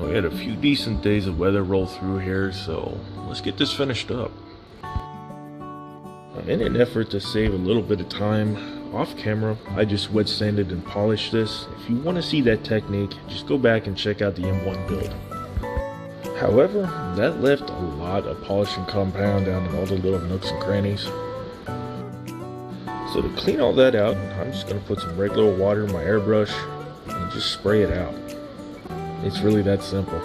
We had a few decent days of weather roll through here, so let's get this finished up. In an effort to save a little bit of time off camera, I just wet sanded and polished this. If you want to see that technique, just go back and check out the M1 build. However, that left a lot of polishing compound down in all the little nooks and crannies. So to clean all that out, I'm just going to put some regular water in my airbrush and just spray it out. It's really that simple.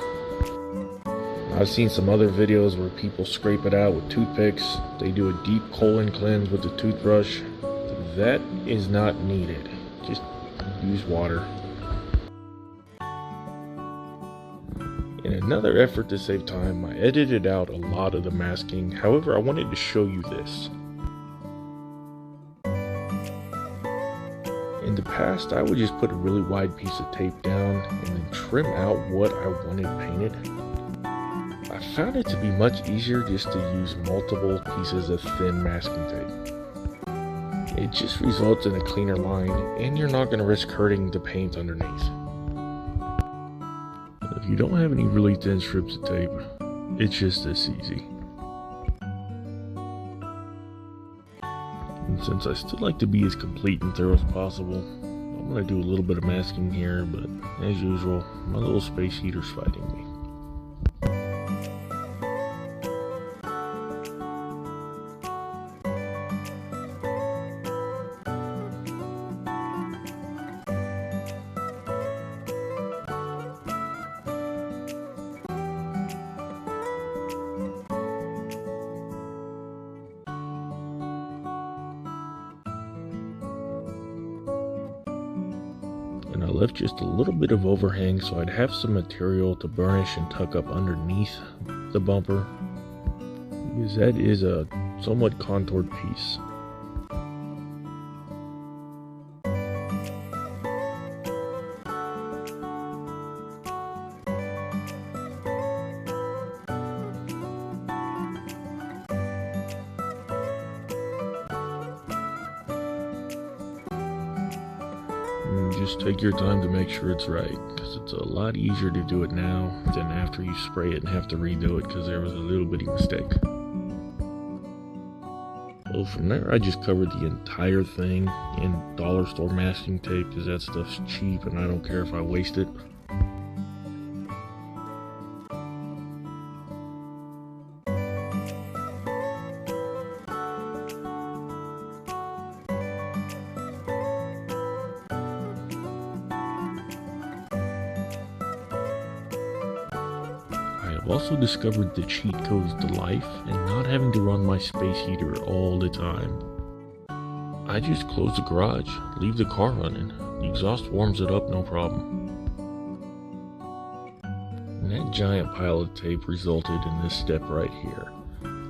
I've seen some other videos where people scrape it out with toothpicks. They do a deep colon cleanse with the toothbrush. That is not needed. Just use water. In another effort to save time, I edited out a lot of the masking. However, I wanted to show you this. In the past, I would just put a really wide piece of tape down and then trim out what I wanted painted. I found it to be much easier just to use multiple pieces of thin masking tape. It just results in a cleaner line, and you're not going to risk hurting the paint underneath. If you don't have any really thin strips of tape, it's just this easy. And since I still like to be as complete and thorough as possible, I'm going to do a little bit of masking here, but as usual, my little space heater's fighting me. And I left just a little bit of overhang so I'd have some material to burnish and tuck up underneath the bumper, because that is a somewhat contoured piece. Just take your time to make sure it's right, because it's a lot easier to do it now than after you spray it and have to redo it because there was a little bitty mistake. Well, from there I just covered the entire thing in dollar store masking tape because that stuff's cheap and I don't care if I waste it. I've also discovered the cheat codes to life and not having to run my space heater all the time. I just close the garage, leave the car running. The exhaust warms it up no problem. And that giant pile of tape resulted in this step right here.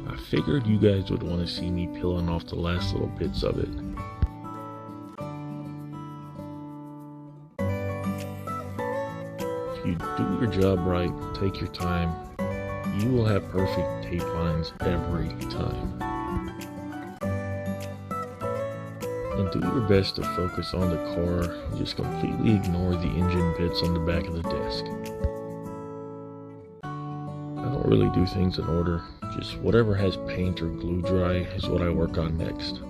I figured you guys would want to see me peeling off the last little bits of it. If you do your job right, take your time, you will have perfect tape lines every time. And do your best to focus on the car and just completely ignore the engine bits on the back of the desk. I don't really do things in order, just whatever has paint or glue dry is what I work on next.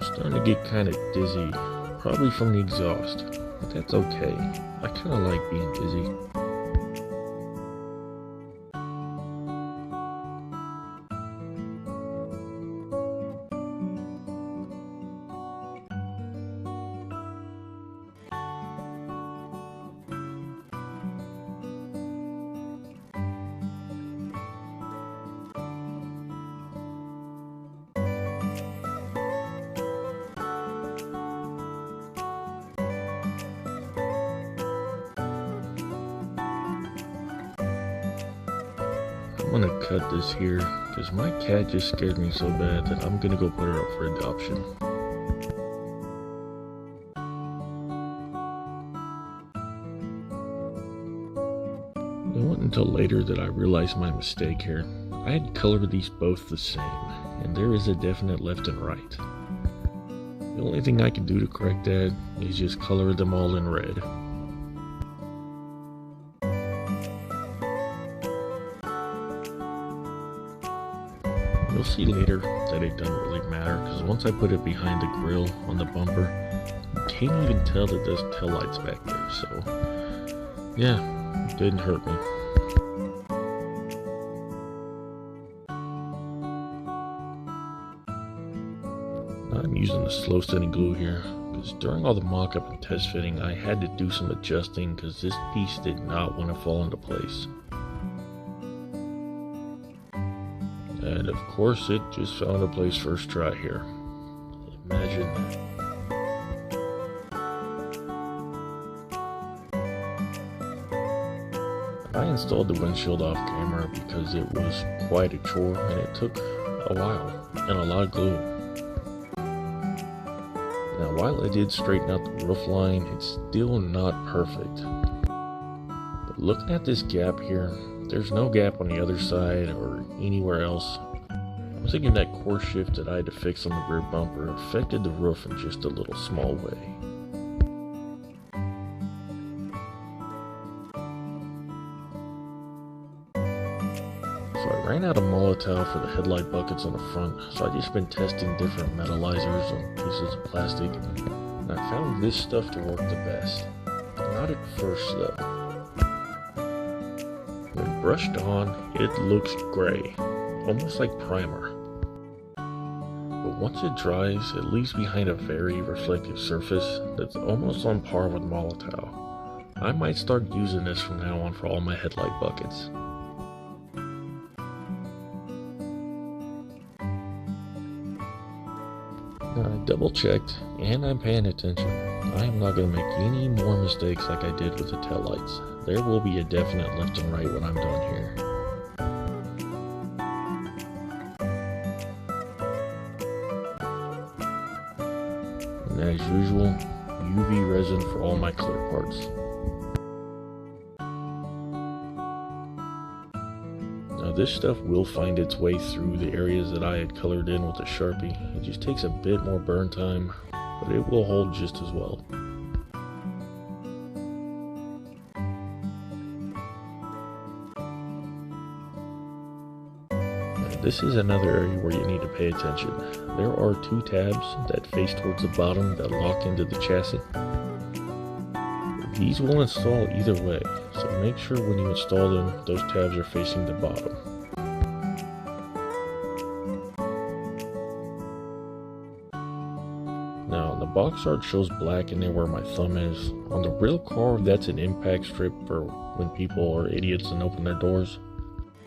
Starting to get kind of dizzy, probably from the exhaust, but that's okay. I kind of like being dizzy. I'm gonna cut this here because my cat just scared me so bad that I'm gonna go put her up for adoption. It wasn't until later that I realized my mistake here. I had colored these both the same, and there is a definite left and right. The only thing I can do to correct that is just color them all in red. You'll see later that it doesn't really matter, because once I put it behind the grill on the bumper, you can't even tell that there's tail lights back there, so yeah. It didn't hurt me. I'm using the slow setting glue here because during all the mock-up and test fitting I had to do some adjusting because this piece did not want to fall into place. And of course it just fell into place first try here. Imagine that. I installed the windshield off camera because it was quite a chore and it took a while and a lot of glue. Now while I did straighten out the roof line, it's still not perfect. But looking at this gap here, there's no gap on the other side or anywhere else. I'm thinking that core shift that I had to fix on the rear bumper affected the roof in just a little small way. So I ran out of Molotov for the headlight buckets on the front, so I just been testing different metallizers on pieces of plastic, and I found this stuff to work the best. Not at first though. When brushed on, it looks gray, almost like primer. But once it dries, it leaves behind a very reflective surface that's almost on par with Molotov. I might start using this from now on for all my headlight buckets. I double checked and I'm paying attention. I am not going to make any more mistakes like I did with the taillights. There will be a definite left and right when I'm done here. And as usual, UV resin for all my clear parts. Now this stuff will find its way through the areas that I had colored in with a Sharpie. It just takes a bit more burn time, but it will hold just as well. Now, this is another area where you need to pay attention. There are two tabs that face towards the bottom that lock into the chassis. These will install either way, so make sure when you install them, those tabs are facing the bottom. Now, the box art shows black in there where my thumb is. On the real car, that's an impact strip for when people are idiots and open their doors.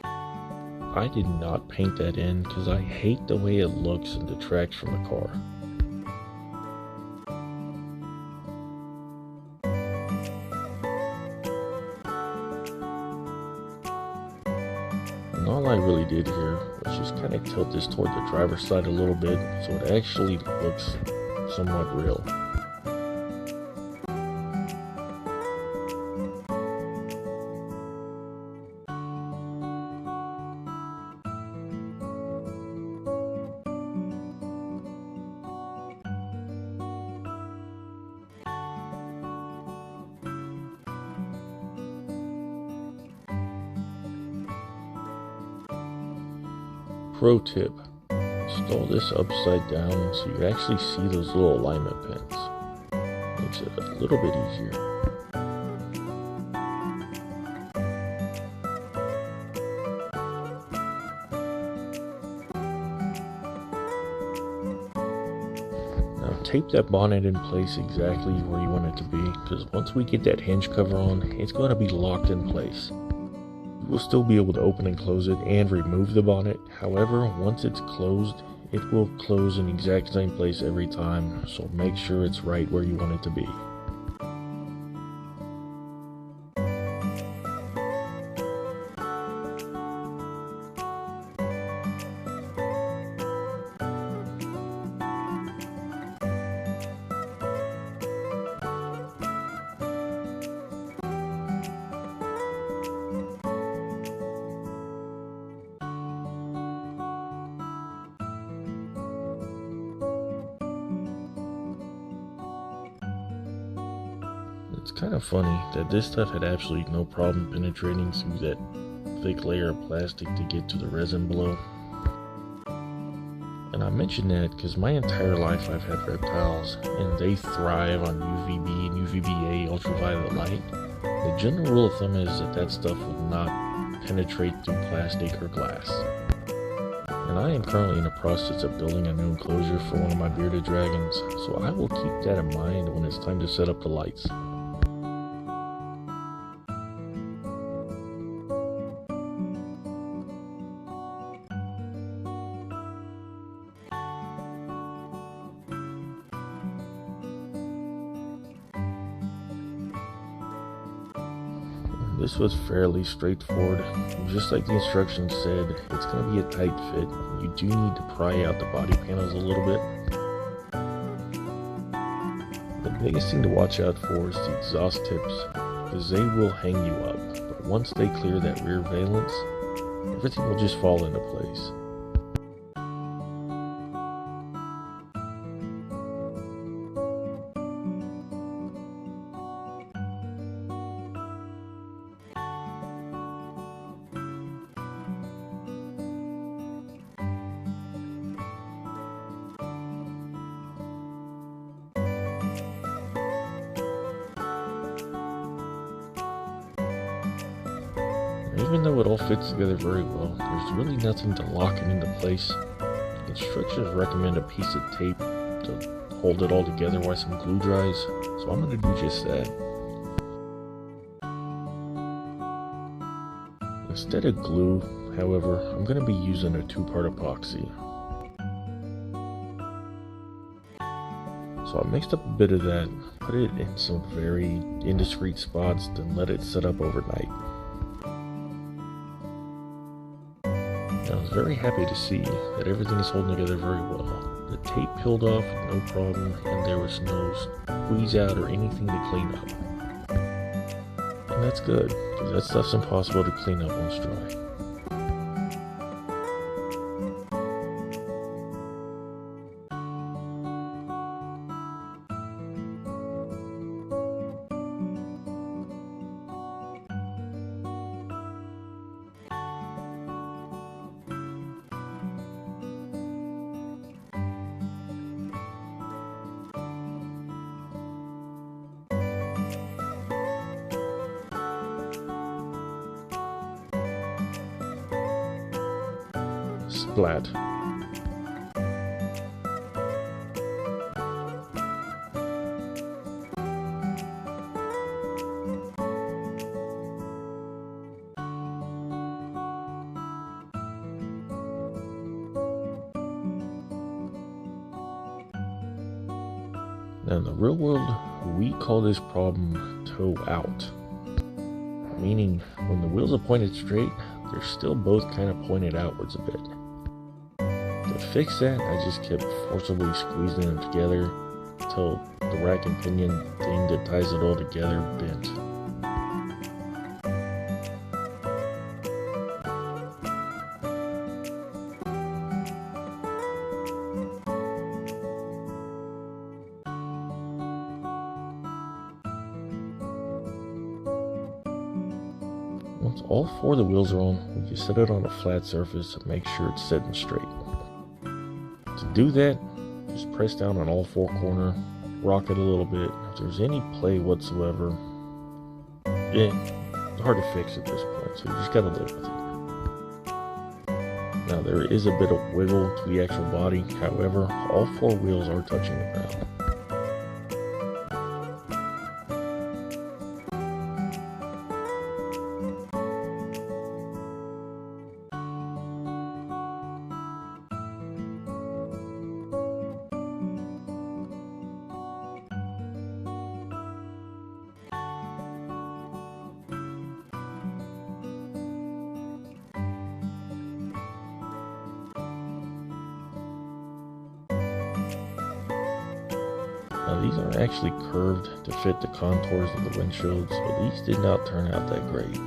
I did not paint that in because I hate the way it looks and detracts from the car. And all I really did here was just kind of tilt this toward the driver's side a little bit so it actually looks somewhat real. Pro tip, install this upside down so you actually see those little alignment pins. Makes it a little bit easier. Now tape that bonnet in place exactly where you want it to be, because once we get that hinge cover on, it's going to be locked in place. You will still be able to open and close it and remove the bonnet. However, once it's closed, it will close in the exact same place every time, so make sure it's right where you want it to be. It's kind of funny that this stuff had absolutely no problem penetrating through that thick layer of plastic to get to the resin below. And I mention that because my entire life I've had reptiles and they thrive on UVB and UVBA ultraviolet light. The general rule of thumb is that stuff will not penetrate through plastic or glass. And I am currently in the process of building a new enclosure for one of my bearded dragons, so I will keep that in mind when it's time to set up the lights. This was fairly straightforward. Just like the instructions said, it's going to be a tight fit. You do need to pry out the body panels a little bit. The biggest thing to watch out for is the exhaust tips, because they will hang you up. But once they clear that rear valence, everything will just fall into place. Even though it all fits together very well, there's really nothing to lock it into place. The instructions recommend a piece of tape to hold it all together while some glue dries, so I'm going to do just that. Instead of glue, however, I'm going to be using a 2-part epoxy. So I mixed up a bit of that, put it in some very indiscreet spots, then let it set up overnight. I was very happy to see that everything is holding together very well. The tape peeled off, no problem, and there was no squeeze out or anything to clean up. And that's good, because that stuff's impossible to clean up once dry. Splat. Now in the real world, we call this problem toe out. Meaning, when the wheels are pointed straight, they're still both kind of pointed outwards a bit. To fix that, I just kept forcibly squeezing them together until the rack and pinion thing that ties it all together bent. Once all 4 of the wheels are on, we can set it on a flat surface and make sure it's sitting straight. To do that, just press down on all 4 corners, rock it a little bit. If there's any play whatsoever, it's hard to fix at this point, so you just gotta live with it. Now there is a bit of wiggle to the actual body, however, all 4 wheels are touching the ground. Now these are actually curved to fit the contours of the windshield, so these did not turn out that great.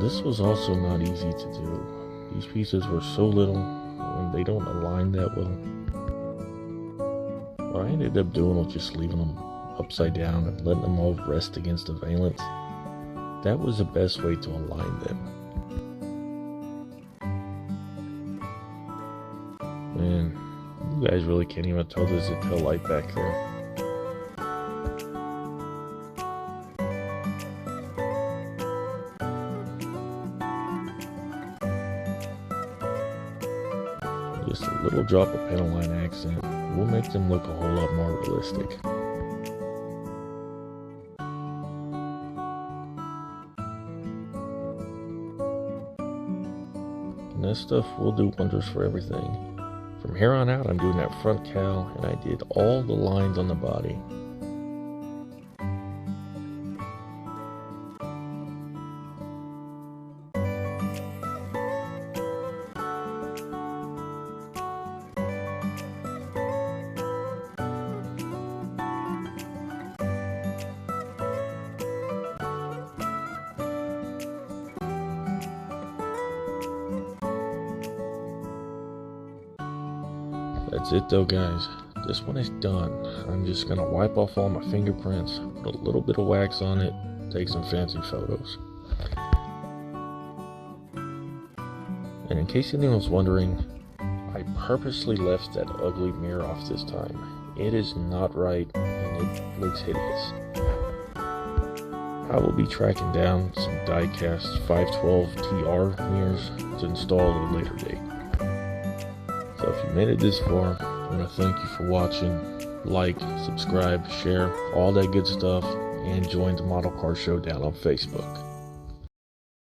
This was also not easy to do. These pieces were so little, they don't align that well. What I ended up doing was just leaving them upside down and letting them all rest against the valence. That was the best way to align them. Man, you guys really can't even tell there's a tail light back there. Just a little drop of panel line accent will make them look a whole lot more realistic. And that stuff will do wonders for everything. From here on out, I'm doing that front cowl, and I did all the lines on the body. That's it though, guys. This one is done. I'm just gonna wipe off all my fingerprints, put a little bit of wax on it, take some fancy photos. And in case anyone was wondering, I purposely left that ugly mirror off this time. It is not right and it looks hideous. I will be tracking down some die-cast 512 TR mirrors to install at a later date. So if you made it this far, I want to thank you for watching. Like, subscribe, share, all that good stuff, and join the Model Car Showdown on Facebook.